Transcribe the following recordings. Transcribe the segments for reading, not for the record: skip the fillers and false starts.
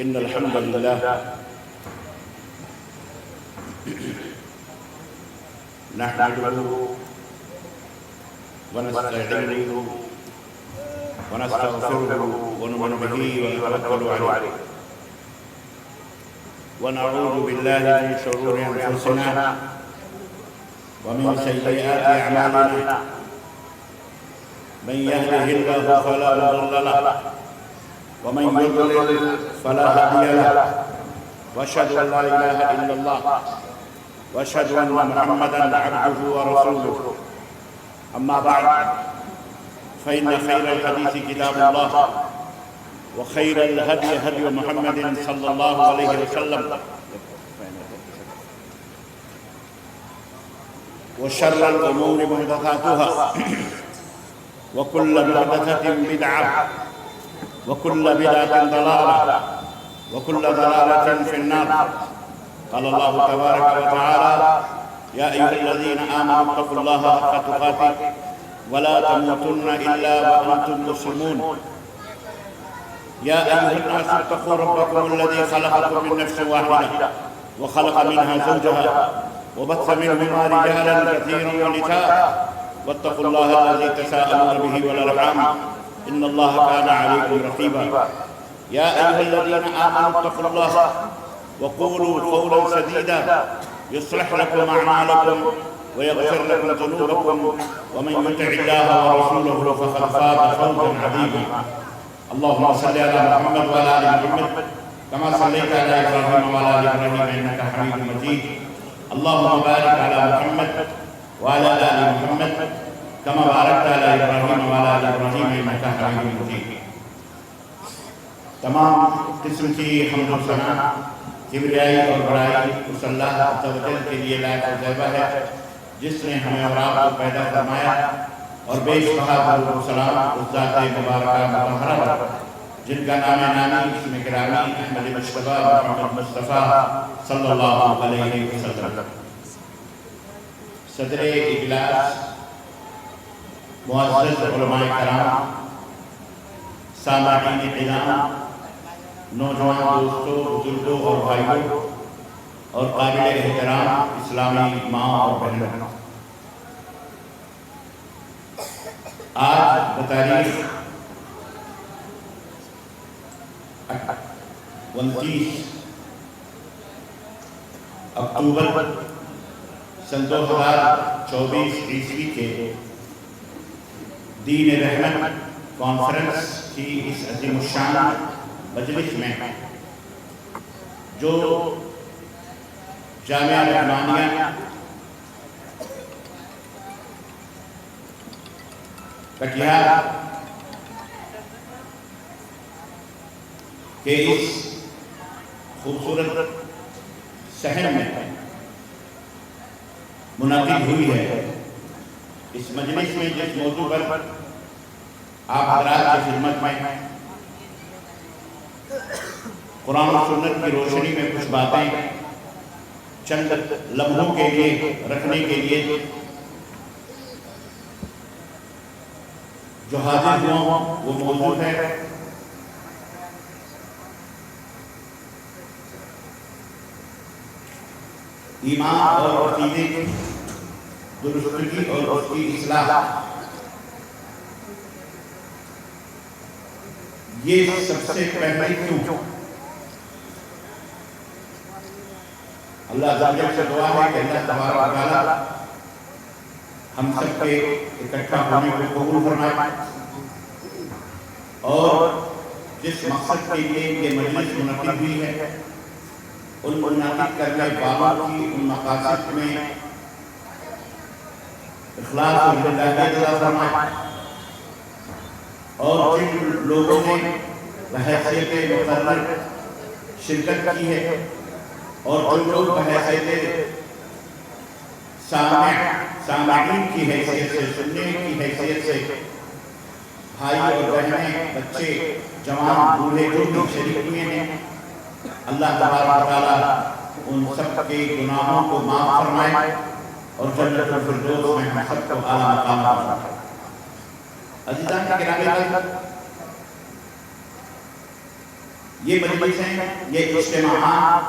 إن الحمد لله نحمده ونستعينه ونستغفره ونؤمن به ونتوكل عليه ونعوذ بالله من شرور أنفسنا ومن سيئات أعمالنا من يهده الله فلا مضل له ومن يضلل فلا هادي له واشهد ان لا اله الا الله واشهد ان محمدا عبده ورسوله اما بعد فان خير الحديث كتاب الله وخير الهدي هدي محمد صلى الله عليه وسلم وشر الامور محدثاتها وكل محدثة بدعة وكل بدعة ضلالة وكل ضلالة في النار. قال الله تبارك وتعالى: يا أيها الذين آمنوا اتقوا الله حق تقاته ولا تموتن إلا وأنتم مسلمون. يا أيها الناس اتقوا ربكم الذي خلقكم من نفس واحدة وخلق منها زوجها وبث منهما رجالا كثيرا ونساء واتقوا الله الذي تساءلون به والأرحام إن الله كان عليكم رقيبا. يا أيها الذين آمنوا اتقوا الله وقولوا قولا سديدا يصلح لكم أعمالكم ويغفر لكم ذنوبكم ومن يطع الله ورسوله فقد فاز فوزا عظيما. اللهم صل على محمد وعلى آل محمد كما صليت على إبراهيم وعلى آل إبراهيم إنك حميد مجيد. اللهم بارك على محمد وعلى آل محمد كما باركت على إبراهيم وعلى آل إبراهيم إنك حميد مجيد. تمام قسم کی حمد و ثنا کبریائی اور بڑائی اس اللہ عز و جل کے لیے لائق و زیبہ ہے جس نے ہمیں اور آپ کو پیدا فرمایا، اور بیش بہا درود و سلام اس ذات مبارکہ مطہرہ پر جن کا نام نامی اسم گرامی احمد مجتبی محمد مصطفیٰ صلی اللہ علیہ وسلم. صدر اجلاس، معزز علماء کرام، سامعین اعظام، نوجوان دوستوں، بزرگوں اور بھائیوں اور قابل احترام اسلامی ماں اور بہنوں، آج بتاریخ 29 اکتوبر سن 2024 عیسوی کے دین رحمت کانفرنس کی اس عظیم الشان مجلس میں جو جامعہ رحمانیہ کٹیہار کے اس خوبصورت صحن میں منعقد ہوئی ہے، اس مجلس میں جس موضوع پر آپ حضرات کی خدمت میں قرآن و سنت کی روشنی میں کچھ باتیں چند لمحوں کے لیے رکھنے کے لیے جو حاضر ہوں وہ موضوع ہے ایمان اور عقیدے کی درستگی اور اس کی اصلاح. یہ سب سے پہلے کیوں؟ اللہ تعالیٰ سے دعا ہے کہ اللہ تبارک و تعالیٰ ہم سب کے اکٹھا ہونے کو قبول فرمائے اور جس مقصد کے لیے یہ مجلس منعقد ہوئی ہے ان منعقد کرنے والوں کی ان مقاصد میں اخلاص اور برداشت عطا فرمائے، اور جن لوگوں نے بحیثیت مقرر شرکت کی ہے اور جو لوگ بحیثیت سامعین کی حیثیت سے، سننے کی حیثیت سے، بھائی اور بہنیں، بچے، جوان، بوڑھے جو بھی شریک ہوئے ہیں، اللہ تبارک و تعالیٰ ان سب کے گناہوں کو معاف فرمائے اور جنت الفردوس میں ہم سب کو اعلیٰ مقام فرمائے. عزیزان گرامی، یہ مجلسیں، یہ اجتماعات،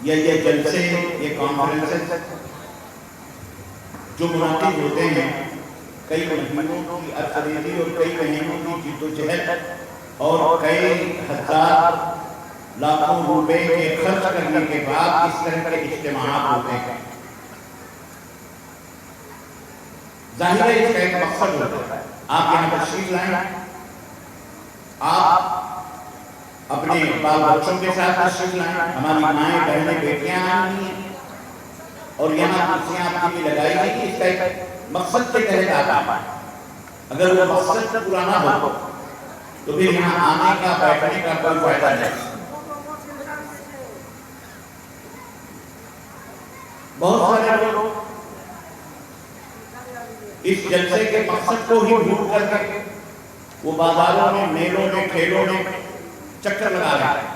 یہ جلسے، یہ کانفرنسز جو منعقد ہوتے ہیں، کئی مہینوں کی ارسریزی اور کئی مہینوں کی جد و جہد اور کئی ہزار لاکھوں روپے کے خرچ کرنے کے بعد اس طرح کے اجتماعات ہوتے ہیں۔ ظاہر ہے اس کا ایک مقصد ہوتا ہے، آپ یہاں تشریف لائیں، آپ اپنے بال بچوں کے ساتھ تشریف لائیں، ہماری مائیں بہنیں بیٹیاں آئی ہیں اور یہاں کرسیاں آپ کے لیے لگائی گئی، اس کا ایک مقصد کے تحت آپ آئیں۔ اگر وہ مقصد پورا نہ ہو تو پھر یہاں آنے کا بیٹھنے کا کوئی فائدہ نہیں۔ بہت سارے لوگ اس جلسے کے مقصد کو ہی بھول کر کے وہ بازاروں میں، میلوں میں، کھیلوں میں چکر لگا رہے ہیں،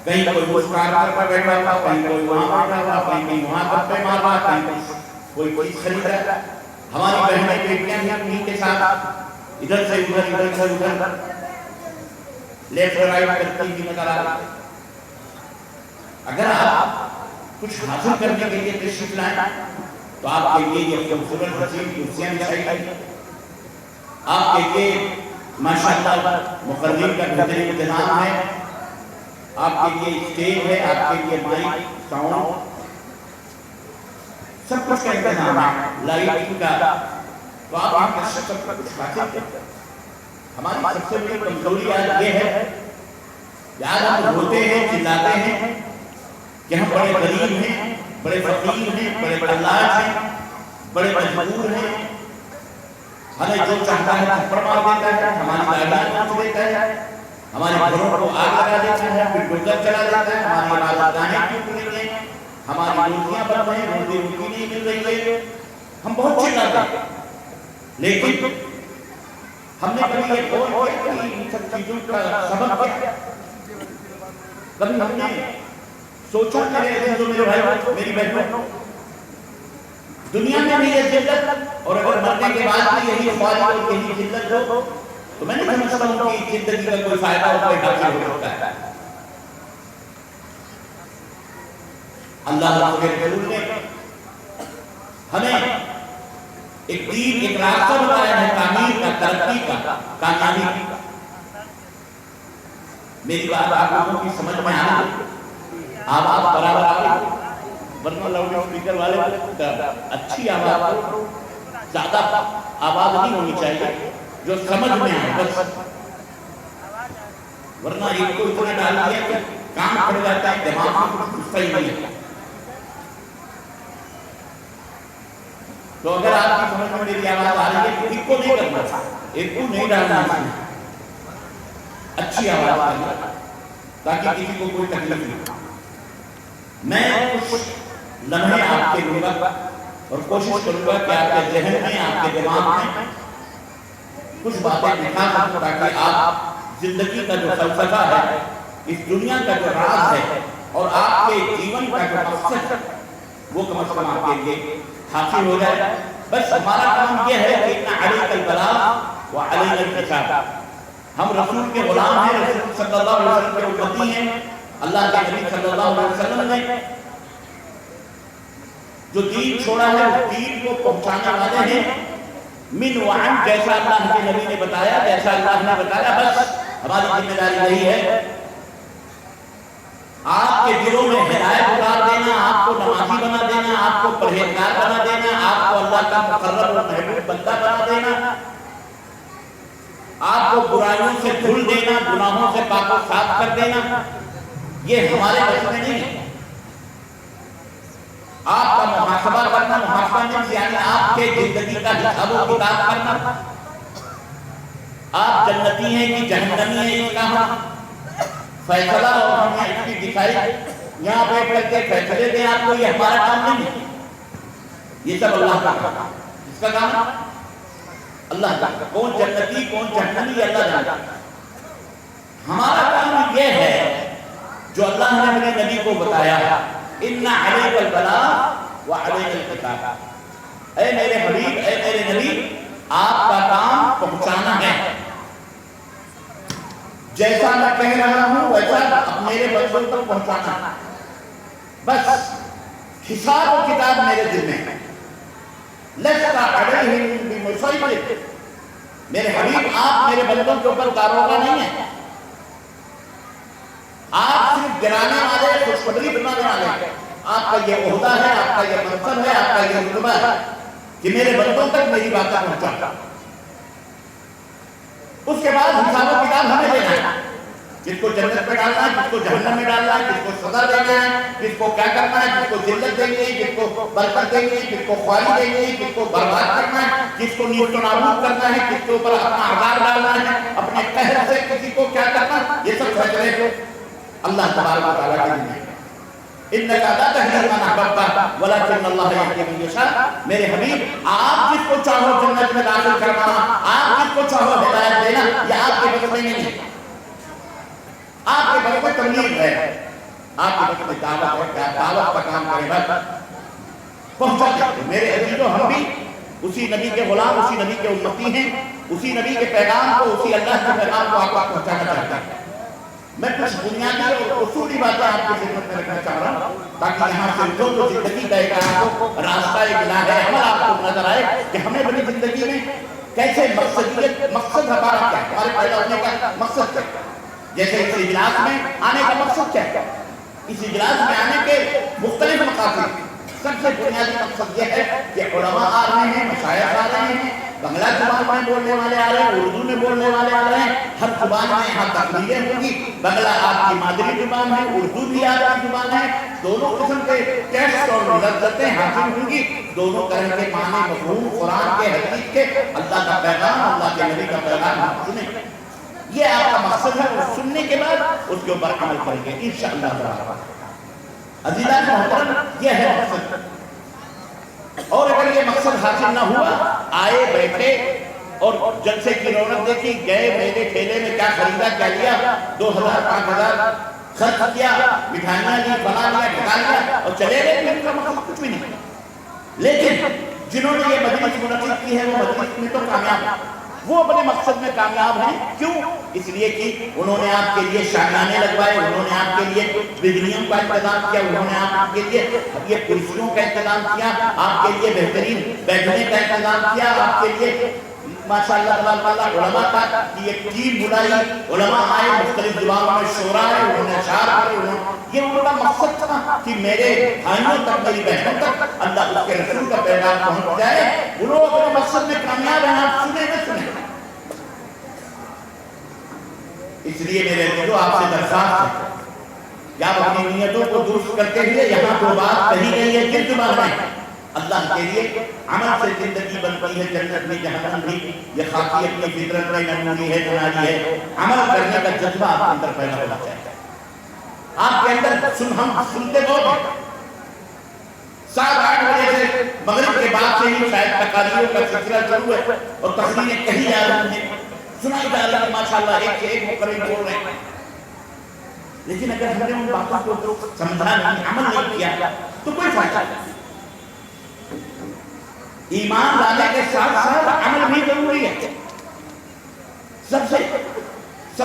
کہیں کوئی اس کار پر بیٹھا ہوا، کہیں کوئی وہاں بیٹھا ہوا، کہیں وہاں گپے مار رہا، کہیں کوئی چیز خرید رہا۔ ہماری بہنیں بیٹیاں بھی انہیں کے ساتھ ادھر سے ادھر، ادھر سے ادھر لیفٹ رائٹ کرتی ہوئی نظر آ رہی۔ اگر آپ کچھ حاصل کرنے کے لیے تشریف لائیں تو آپ کے لیے یہ خوبصورت حسین کرسیاں بچھائی گئی، آپ کے لیے ماشاءاللہ مقررین کا بہترین انتظام ہے، آپ کے لیے اسٹیج ہے، آپ کے لیے مائک، ساؤنڈ، سب کچھ کا انتظام ہے، لائٹنگ کا، تو آپ ان کا سب کچھ حاصل کرتے ہیں۔ ہماری سب سے بڑی کمزوری آج یہ ہے کہ آج ہم روتے ہیں، چلاتے ہیں کہ ہم بڑے غریب ہیں، بڑے فقیر ہیں، بڑے تلاش ہیں، بڑے مجبور ہیں، ہمیں جو چاہتا ہے تھپڑ مار دیتا ہے، ہماری گاڑیاں نوچ دیتا ہے، ہمارے گھروں کو آگ لگا دیتا ہے، بلڈوزر چلا دیتا ہے، ہماری عبادتگاہیں ٹوٹ رہی ہیں، ہماری روزیاں بند ہیں، روزی روٹی نہیں مل رہی ہے، ہم بہت چلاتے ہیں، لیکن ہم نے کبھی یہ غور کیا کہ ان سب چیزوں کا سبب کیا؟ کبھی ہم نے سوچا میرے عزیزوں، میرے بھائیوں، میری بہنوں، دنیا میں بھی یہ ذلت اور اگر مرنے کے بعد بھی یہی خواہش اور یہی ذلت ہو تو میں نہیں سمجھتا ہوں کہ زندگی کا کوئی فائدہ اور کوئی حاصل ہو سکتا ہے۔ اللہ کے رسول نے ہمیں ایک دین، ایک راستہ بتایا ہے تعمیر کا، ترقی کا، کامیابی کا۔ میری بات آپ لوگوں کی سمجھ میں آ رہی ہے؟ آواز برابر آ رہی ہے؟ ورنہ لاؤڈ اسپیکر والے اچھی آواز ہو، زیادہ آواز نہیں ہونی چاہیے جو سمجھ میں آئے بس، ورنہ ایک کو اتنا ڈال دیا کہ کام کر جاتا ہے، دماغ میں کچھ گھستا ہی نہیں ہے۔ تو اگر آپ کی سمجھ میں میری آواز آ رہی ہے تو ایک کو نہیں کرنا، ایک کو نہیں ڈالنا، اچھی آواز کرنا تاکہ کسی کو کوئی تکلیف نہیں۔ میں کچھ لمحے آپ کے لوں گا اور کوشش کروں گا کہ آپ کے ذہن میں، آپ کے دماغ میں کچھ باتیں دکھا سکوں تاکہ آپ زندگی کا جو فلسفہ ہے، اس دنیا کا جو راز ہے اور آپ کے جیون کا جو مقصد ہے وہ کم از کم آپ کے لیے حاصل ہو جائے۔ بس ہمارا کام یہ ہے کہ اِنَّ عَلَيْكَ الْبَلَاغَ وَعَلَيْنَا الْحِسَابَ، ہم رسول کے غلام ہیں، رسول صلی اللہ علیہ وسلم کے امتی ہیں۔ اللہ کے نبی صلی اللہ علیہ وسلم نے جو دین چھوڑا ہے اس دین کو پہنچانے والے ہیں، من وعن، جیسا اللہ کے نبی نے بتایا، جیسا اللہ نے بتایا، بس ہماری ذمہ داری یہی ہے آپ کے دلوں میں ہدایت اتار دینا، آپ کو نمازی بنا دینا، آپ کو پرہیزگار بنا دینا، آپ کو اللہ کا مقرب اور محبوب بندہ بنا دینا، آپ کو برائیوں سے دھل دینا، گناہوں سے پاک و صاف کر دینا۔ یہ ہمارے بس میں نہیں ہے۔ آپ کا محاسبہ کرنا، محاسبہ نہیں یعنی آپ کے زندگی کا حساب و کتاب کرنا، آپ جنتی ہیں کہ جہنمی ہیں، اس کا ہم فیصلہ اور ہمیں اچھی دکھائی یہاں بیٹھ کر کے فیصلے دیں آپ کو، یہ ہمارا کام نہیں ہے، یہ سب اللہ کا کام ہے۔ اس کا کام ہے اللہ کا، کون جنتی کون جہنمی یہ اللہ جانتا ہے۔ ہمارا کام یہ ہے جو اللہ نے اپنے نبی کو بتایا، اِنَّ عَلَيْكَ الْبَلَاغَ وَعَلَيْنَا الْحِسَابَ، اے میرے حبیب، اے میرے نبی، آپ کا کام پہنچانا ہے۔ جیسا میں کہہ رہا ہوں ویسا میرے بچوں تک پہنچانا، بس حساب و کتاب میرے دل میں ہے۔ لَسْتَ عَلَيْهِمْ بِمُصَيْطِرٍ، میرے حبیب آپ میرے بندوں کے اوپر داروغہ نہیں ہیں، آپ صرف گرانے والے، خوشخبری سنانے والے ہیں۔ آپ کا یہ عہدہ ہے، آپ کا یہ منصب ہے، آپ کا یہ رتبہ ہے کہ میرے بندوں تک میری باتیں پہنچا۔ اس کے بعد حساب و کتاب ہمیں دینا ہے، کس کو جنت میں ڈالنا ہے، کس کو جہنم میں ڈالنا ہے، کس کو سزا دینا ہے، کس کو کیا کرنا ہے، کس کو ذلت دیں گے، کس کو برکت دیں گے، کس کو خواہی دیں گے، کس کو برباد کرنا ہے، کس کو نیست و نابود کرنا ہے، کس کے اوپر اپنا عذاب ڈالنا ہے، اپنے قہر سے کسی کو کیا کرنا ہے، یہ سب فیصلے اللہ تبارک و تعالیٰ کے دین ہے۔ اِنَّكَ لَا تَهْدِي مَنْ أَحْبَبْتَ وَلَكِنَّ اللَّهَ يَهْدِي مَن يَشَاءُ، میرے حبیب آپ جس کو چاہو جنت میں داخل کروانا، آپ جس کو چاہو ہدایت دینا، یہ آپ کے بس میں نہیں ہے، آپ کے بس میں تبلیغ ہے، آپ کے بس میں دعوت ہے، دعوت کا کام کرے بس پہنچا دیں۔ میرے عزیزو، ہم بھی اسی نبی کے غلام، اسی نبی کے امتی ہیں، اسی نبی کے پیغام کو، اسی اللہ کے پیغام کو آپ کو پہنچانا چاہتا ہیں۔ میں کچھ بنیادی اور اصولی باتیں آپ کی خدمت میں رکھنا چاہ رہا ہوں تاکہ یہاں سے جو زندگی کا ایک آپ کو راستہ بنا ہے عمل آپ کو نظر آئے کہ ہمیں اپنی زندگی میں کیسے مقصد ہمارا کیا ہے، ہمارے پیدا ہونے کا مقصد کیا ہے۔ جیسے اس اجلاس میں آنے کا مقصد کیا ہے، اس اجلاس میں آنے کے مختلف مقاصد، سب سے بنیادی مقصد یہ ہے کہ علماء آ رہے ہیں، مشائخ آ رہے ہیں، بنگلہ زبان میں بولنے والے آ رہے ہیں، اردو میں بولنے والے آ رہے ہیں، ہر زبان میں یہاں تقریریں ہوں گی۔ بنگلہ آپ کی مادری زبان ہے، اردو بھی آپ کی زبان ہے، دونوں قسم کے ٹیسٹ اور لذتیں حاصل ہوں گی، دونوں طرح کے معنی مفہوم قرآن کے، حدیث کے، اللہ کا پیغام، اللہ کے نبی کا پیغام ہم سنیں۔ یہ آپ کا مقصد ہے، اور سننے کے بعد اس کے اوپر عمل کریں گے انشاءاللہ تعالی۔ عزیزان محترم، یہ ہے مقصد، اور اگر یہ مقصد حاصل نہ ہوا، آئے بیٹھے اور جلسے کی رونق دیکھی، گئے میرے ٹھیلے میں کیا خریدا، کیا لیا، 2000 5000 خرچ کیا، مٹھائیاں لی، بنا لیا، ڈھکا لیا اور چلے گئے، ان کا مقصد کچھ بھی نہیں۔ لیکن جنہوں نے یہ مجلس منعقد کی ہے وہ مجلس میں تو کامیاب ہیں، وہ اپنے مقصد میں کامیاب ہیں۔ کیوں؟ اس لیے کہ انہوں نے آپ کے لیے شامیانے لگوائے، انہوں نے آپ کے لیے بجلیوں کا انتظام کیا، انہوں نے آپ کے لیے یہ کرسیوں کا انتظام کیا، آپ کے لیے بہترین بیٹھنے کا انتظام کیا، آپ کے لیے ماشاءاللہ تبارک اللہ علماء کا کی ایک ٹیم بلائی، علماء آئے، مختلف زبانوں میں شعرا ہے، انہوں نے اشعار پڑھے، یہ ان کا مقصد تھا کہ میرے بھائیوں تک، میری بہنوں تک اللہ اس کے رسول کا پیغام پہنچ جائے۔ انہوں اپنے مقصد میں کامیاب ہیں، آپ سنیں نہ سنیں۔ اس لیے میرے عزیزو، آپ سے درخواست ہے کہ آپ اپنی نیتوں کو درست کرتے ہوئے یہاں جو بات کہی گئی ہے جس زبان میں اللہ کے لیے عمل سے زندگی بنتی ہے، جنت میں جہنم بھی، یہ خاکی اپنی فطرت میں نمونی ہے، جناری ہے، عمل کرنے کا جذبہ آپ کے اندر پیدا ہونا چاہیے۔ آپ کے اندر ہم سنتے بہت ہیں، 7-8 بجے سے مغرب کے بعد سے ہی شاید تقاریروں کا سلسلہ شروع ہے اور تقریریں کہی جا رہی ہیں، سنائی جا رہی ہے، ماشاءاللہ ایک سے ایک مقرر بول رہے ہیں۔ لیکن اگر ہم نے ان باتوں کو سمجھا نہیں، عمل نہیں کیا تو کوئی فائدہ نہیں۔ ایمان لانے کے ساتھ ساتھ عمل بھی ضروری ہے۔ سب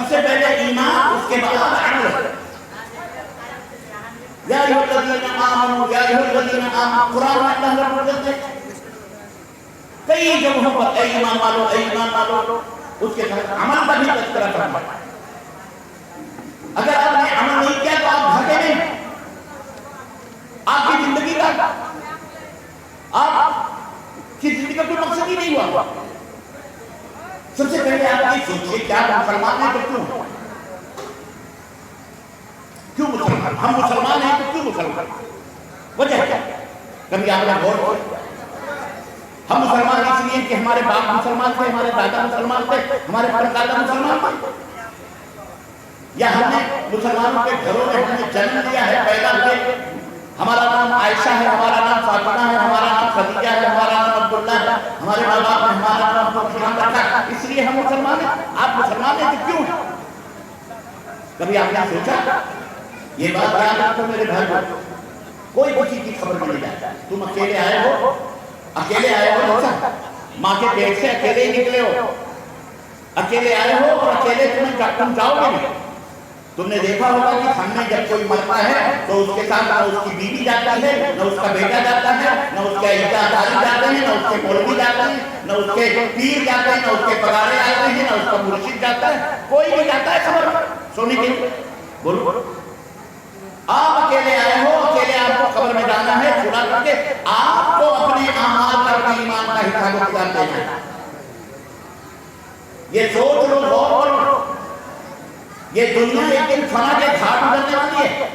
سے پہلے ایمان، اس کے بعد عمل ہے۔ یا ایھا الذین آمنوا، یا ایھا الذین آمنوا، قرآن میں اللہ رب العزت نے کئی جگہوں پر اے ایمان والو، اے ایمان والو، اس کے ساتھ عمل کا بھی تذکرہ کرنا ہے۔ اگر آپ نے عمل نہیں کیا تو آپ بھاگے نہیں، آپ کی زندگی کا، آپ کی زندگی کا کوئی مقصد ہی نہیں ہوا۔ سب سے پہلے آپ یہ سوچئے کہ آپ مسلمان ہیں تو کیوں مسلمان؟ ہم مسلمان ہیں تو کیوں مسلمان؟ وجہ کیا؟ کبھی آپ نے غور کیا؟ ہم مسلمان اس لیے کہ ہمارے باپ مسلمان تھے، ہمارے دادا مسلمان تھے، ہمارے پردادا مسلمان تھے، یا ہم نے مسلمانوں کے گھروں میں ہم نے جنم لیا ہے، پیدا ہوئے، ہمارا نام عائشہ ہے، ہمارا نام فاطمہ ہے، ہمارا نام خدیجہ ہے، ہمارا نام عبداللہ ہے، ہمارے ماں باپ نے ہمارا نام عبدالرحمن رکھا، اس لیے ہم مسلمان ہیں۔ آپ مسلمان ہیں تو کیوں؟ کبھی آپ نے سوچا؟ یہ بات یاد رکھو میرے بھائی، کوئی کسی کی خبر نہیں جاتا۔ تم اکیلے آئے ہو، اکیلے آئے ہو، ماں کے پیٹ سے اکیلے ہی نکلے ہو، اکیلے آئے ہو اور اکیلے تم جاؤ گے نہیں۔ تم نے دیکھا ہوگا کہ ہم میں جب کوئی مرتا ہے تو اس کے ساتھ نہ اس کی بیوی جاتی ہے، نہ اس کا بیٹا جاتا ہے، نہ اس کے اجازاری جاتے ہیں، نہ اس کے مولوی جاتے ہیں، نہ اس کے پیر جاتے ہیں، نہ اس کے پگارے آتے ہیں، نہ اس کا مرشد جاتا ہے، کوئی نہیں جاتا ہے خبر سونے کے لیے۔ بولو آپ اکیلے آئے ہو، اکیلے آپ کو قبر میں جانا ہے، خدا کر کے آپ کو اپنے اعمال کا اپنے ایمان کا حساب و کتاب دینا ہے۔ یہ سوچ لو، غور کرو، یہ دنیا ایک دن فنا کے گھاٹ اترنے والی ہے،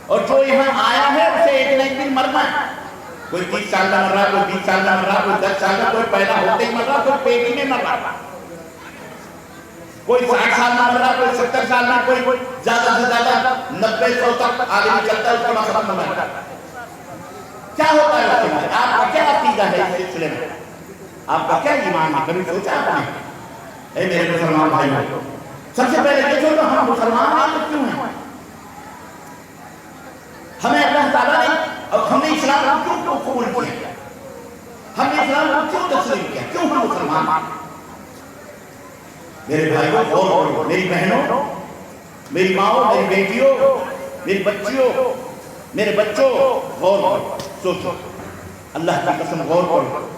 اور جو یہاں آیا ہے اسے ایک نہ ایک دن مرنا ہے۔ کوئی 30 سال میں مر رہا، کوئی 20 سال میں مر رہا، کوئی 10 سال میں، کوئی پیدا ہوتے ہی مر رہا، کوئی پیٹ میں مر رہا، کوئی 60 سال میں مر رہا، کوئی 70 سال میں، کوئی زیادہ سے زیادہ 90-100 تک آدمی چلتا ہے، اس کے بعد ختم ہو جاتا ہے۔ کیا ہوتا ہے اس کے بعد؟ آپ کا کیا عقیدہ ہے اس سلسلے میں؟ آپ کا کیا ایمان ہے؟ کبھی سوچا آپ نے؟ اے میرے مسلمان بھائیوں، سب سے پہلے دیکھو تو ہم مسلمان ہیں کیوں ہیں؟ ہمیں اللہ تعالیٰ نے، اور ہم نے اسلام کو کیوں قبول کیا؟ ہم نے اسلام کو کیوں تسلیم کیا؟ کیوں ہم مسلمان ہیں؟ میرے بھائیوں، غور کرو، میری بہنوں، میری ماؤں، میری بیٹیوں، میری بچیوں، میرے بچوں، غور کرو، سوچو، اللہ کی قسم غور کرو۔